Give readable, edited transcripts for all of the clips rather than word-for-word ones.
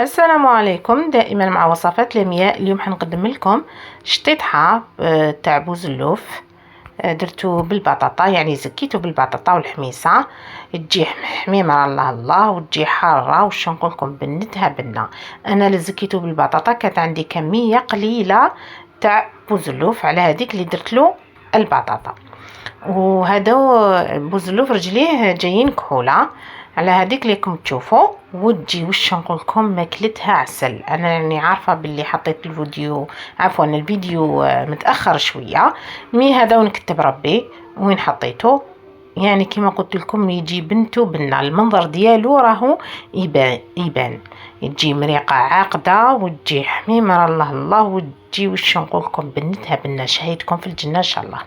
السلام عليكم. دائما مع وصفات لمياء. اليوم حنقدم لكم شطيطحة تاع بوزلوف. درتو بالبطاطا، يعني زكيتو بالبطاطا والحميصة. تجي حميمة الله الله وتجي حارة، وش نقولكم بنتها بنة. انا اللي زكيتو بالبطاطا كانت عندي كمية قليلة تاع بوزلوف، على هذيك اللي درتلو البطاطا. وهذا بوزلوف رجليه جايين كحولة، على هذيك اللي راكم تشوفوا. وتجي وش نقولكم ماكلتها عسل. انا يعني عارفه باللي حطيت الفيديو، عفوا الفيديو متاخر شويه، مي هذا ونكتب ربي وين حطيته. يعني كما قلت لكم يجي بنتو بنا، المنظر ديالو راهو يبان يجي مريقه عاقده وتجي حميمه الله الله، وتجي وش نقولكم بنتها بنا. شهيتكم في الجنه ان شاء الله.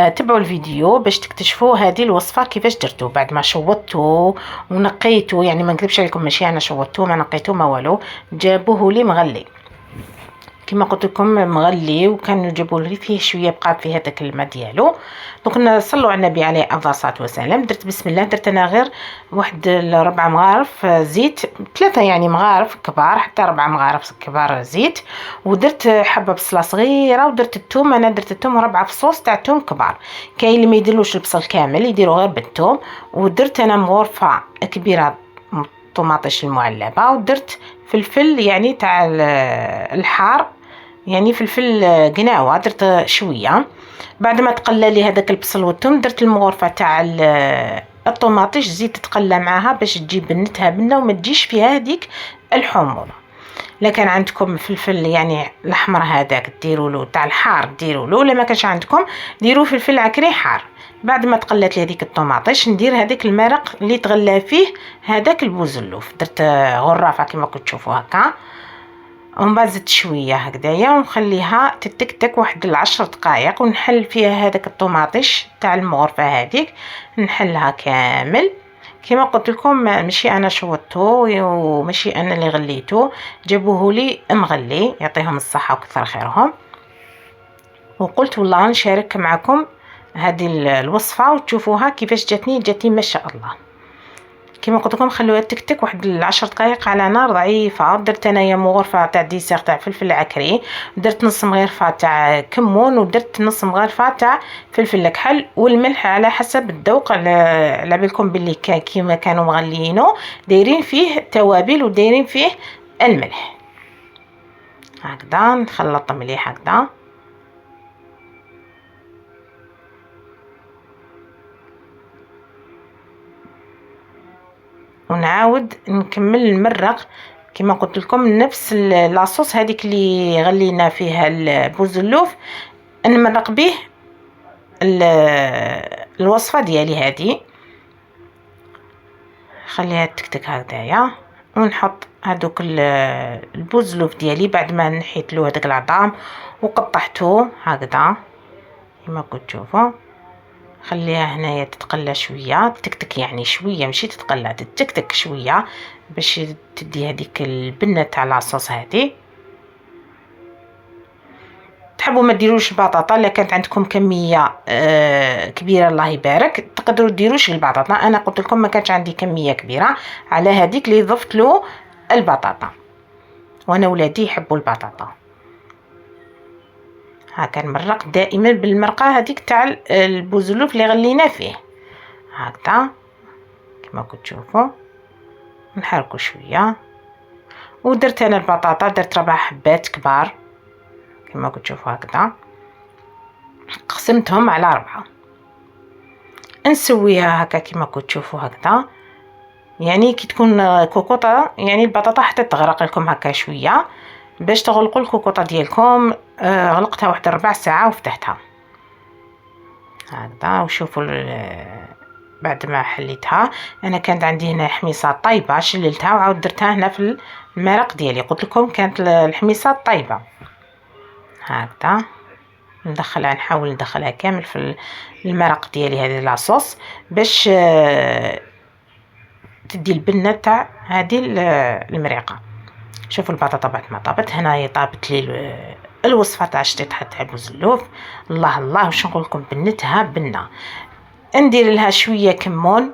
تبعوا الفيديو باش تكتشفوا هذه الوصفه كيفاش درتو. بعد ما شوطته ونقيته، يعني ما نكذبش عليكم ماشي انا شوطته ما نقيته ما والو، جابوه لي مغلي كما قلت لكم مغلي، وكانوا جابوا لي فيه شويه بقى في هذاك الماء ديالو. دونك نصلوا على النبي عليه افضل الصلاه والسلام. درت بسم الله، درت انا غير واحد 4 مغارف زيت، 3 يعني مغارف كبار، حتى 4 مغارف كبار زيت. ودرت حبه بصله صغيره، ودرت الثوم. انا درت الثوم 4 فصوص تاع ثوم كبار. كاين اللي ما يديروش البصل كامل يديروا غير بالثوم. ودرت انا مغرفه كبيره طماطيش المعلبه، ودرت فلفل يعني تاع الحار، يعني فلفل قناوه درت شويه. بعد ما تقلى لي هذاك البصل والثوم درت المغرفه تاع الطماطيش، زيت تقلى معاها باش تجيب بنتها بنه وما تجيش فيها هذيك الحموضه. لكن عندكم فلفل يعني الاحمر هذاك ديروا له، تاع الحار ديروا له، ولا ما كانش عندكم ديروا فلفل عكري حار. بعد ما تقلات لي هذيك الطماطيش ندير هذاك المرق اللي تغلى فيه هذاك البوزلوف. درت غرافه كما كنتوا تشوفوا هكا، ومن بعد زدت شويه هكذايا ونخليها تتكتك واحد 10 دقائق، ونحل فيها هذاك الطماطيش تاع المغرفه هذيك، نحلها كامل. كما قلت لكم ماشي انا شوطته وماشي انا اللي غليته، جابوه لي مغلي يعطيهم الصحه وكثر خيرهم. وقلت والله نشارك معكم هذه الوصفه وتشوفوها كيفاش جاتني ما شاء الله. كما قلت لكم خلوها تكتك واحد 10 دقائق على نار ضعيفه. درت انايا مغرفه تاع ديسير تاع فلفل عكري، درت نص مغرفه تاع كمون، ودرت نص مغرفه تاع فلفل الكحل، والملح على حسب الذوق. على بالكم باللي كيما كانوا مغليينه دايرين فيه توابل ودايرين فيه الملح. هكذا نخلط مليح هكذا. ونعاود نكمل المرق كما قلت لكم نفس لاصوص هذيك اللي غلينا فيها البوزلوف، نمرق به الوصفه ديالي هذه. خليها تكتك هكذايا، ونحط هذوك البوزلوف ديالي بعد ما نحيت له هذاك العظام وقطعته هكذا كما كنتوا تشوفوا. خليها هنايا تتقلى شويه، تكتك يعني شويه ماشي تتقلى، تتكتك شويه باش تدي هذيك البنه تاع لاصوص هذه. تحبوا ما ديروش البطاطا، الا كانت عندكم كميه كبيره الله يبارك تقدروا ديروش البطاطا. انا قلت لكم ما كانش عندي كميه كبيره، على هذيك اللي ضفت له البطاطا، وانا ولادي يحبوا البطاطا. هكا نمرق دائما بالمرقه هذيك تاع البوزلوف اللي غلينا فيه هكذا كما كنتوا تشوفوا. نحركوا شويه. ودرت انا البطاطا، درت 4 حبات كبار كما كنتوا تشوفوا هكذا، قسمتهم على 4. نسويها هكا كما كنتوا تشوفوا هكذا، يعني كي تكون كوكوطه يعني البطاطا حتى تغرق لكم هكا شويه باش تغلقوا الكوكوطه ديالكم. غلقتها واحد 4 ساعات وفتحتها هكذا. وشوفوا بعد ما حليتها انا كانت عندي هنا حميصه طايبه، شللتها وعاود درتها هنا في المرق ديالي. قلت لكم كانت الحميصه طايبه هكذا. ندخلها، نحاول ندخلها كامل في المرق ديالي هذه لاصوص باش تدي البنه تاع هذه المريقه. شوفوا البطاطا بعد ما طابت هنا طابت لي الوصفه تاع شطيطحه تاع بوزلوف. الله الله واش نقول لكم بنتها بنه. ندير لها شويه كمون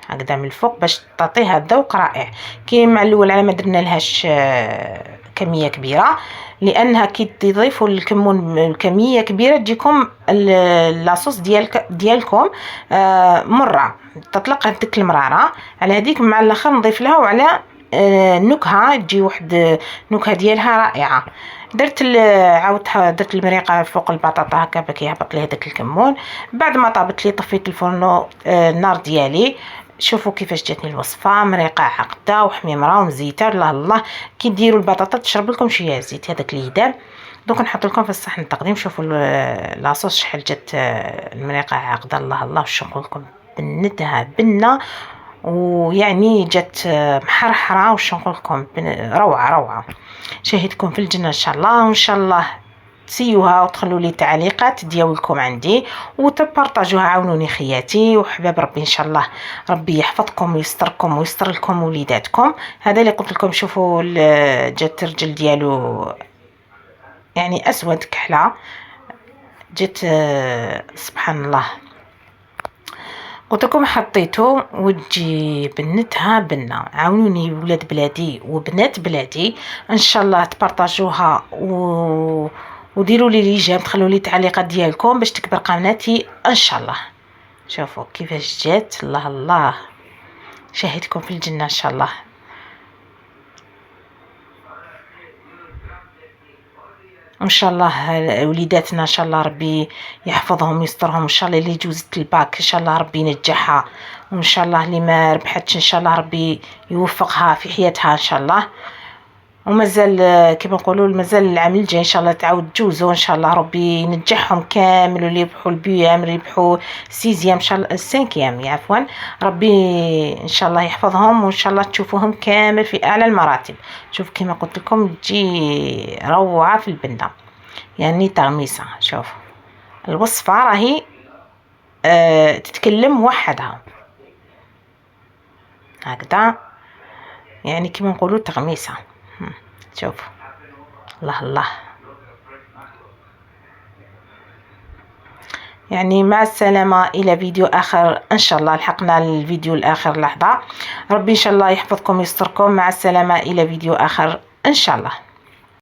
هكذا من الفوق باش تعطيها ذوق رائع. كي مع الاول على ما درنا لهاش كميه كبيره، لانها كي تضيفوا الكمون كميه كبيره تجيكم لاصوص ديالكم مره تطلق هذيك المراره. على هذيك مع الاخر نضيف لها وعلى النكهه تجي واحد نكهه ديالها رائعه. عاودتها درت المريقه فوق البطاطا هكا باش يهبط لي هذاك الكمون. بعد ما طابت لي طفيت الفرن النار ديالي. شوفوا كيفاش جاتني الوصفه، مريقه عقده وحميمره ومزيته. الله الله كي ديروا البطاطا تشرب لكم شويه زيت هذاك اللي يداب. دوك نحط لكم في الصحن التقديم. شوفوا لاصوص شحال جات المريقه عقده. الله الله وش نقول لكم، بنتها بنه ويعني جات محرحره. وش نقول لكم، روعه. شاهدكم في الجنه ان شاء الله، وان شاء الله تسيوها وتخلوا لي تعليقات ديالكم عندي وتبارطاجوها. عاونوني خياتي وحباب ربي ان شاء الله. ربي يحفظكم ويستركم ويستر لكم وليداتكم. هذا اللي قلت لكم. شوفوا جات الرجل ديالو يعني اسود كحله، جات سبحان الله. قلت لكم حطيته وتجي بنتها بنه. عاونوني ولاد بلادي وبنات بلادي ان شاء الله تبارطاجوها وديروا لي ليجام، تخلوا لي تعليقات ديالكم باش تكبر قناتي ان شاء الله. شوفوا كيفاش جات. الله الله شاهدكم في الجنه ان شاء الله. ان شاء الله وليداتنا ان شاء الله ربي يحفظهم ويسترهم. ان شاء الله اللي جوزت الباك ان شاء الله ربي ينجحها، وان شاء الله اللي ما ربحتش ان شاء الله ربي يوفقها في حياتها ان شاء الله. ومازال كما نقولوا مازال العام الجاي ان شاء الله تعاود تجوزوا ان شاء الله ربي ينجحهم كامل، واللي يربحوا البيام اللي يربحوا سيزيام ان شاء الله السانكيام عفوا ربي ان شاء الله يحفظهم، وان شاء الله تشوفوهم كامل في اعلى المراتب. شوف كما قلت لكم تجي روعه في البنه يعني تغميسه. شوف الوصفه راهي تتكلم وحدها هكذا يعني كما نقولوا تغميسه. شوفوا الله الله. يعني مع السلامة إلى فيديو آخر إن شاء الله. لحقنا الفيديو الآخر لحظة. ربي إن شاء الله يحفظكم ويستركم. مع السلامة إلى فيديو آخر إن شاء الله.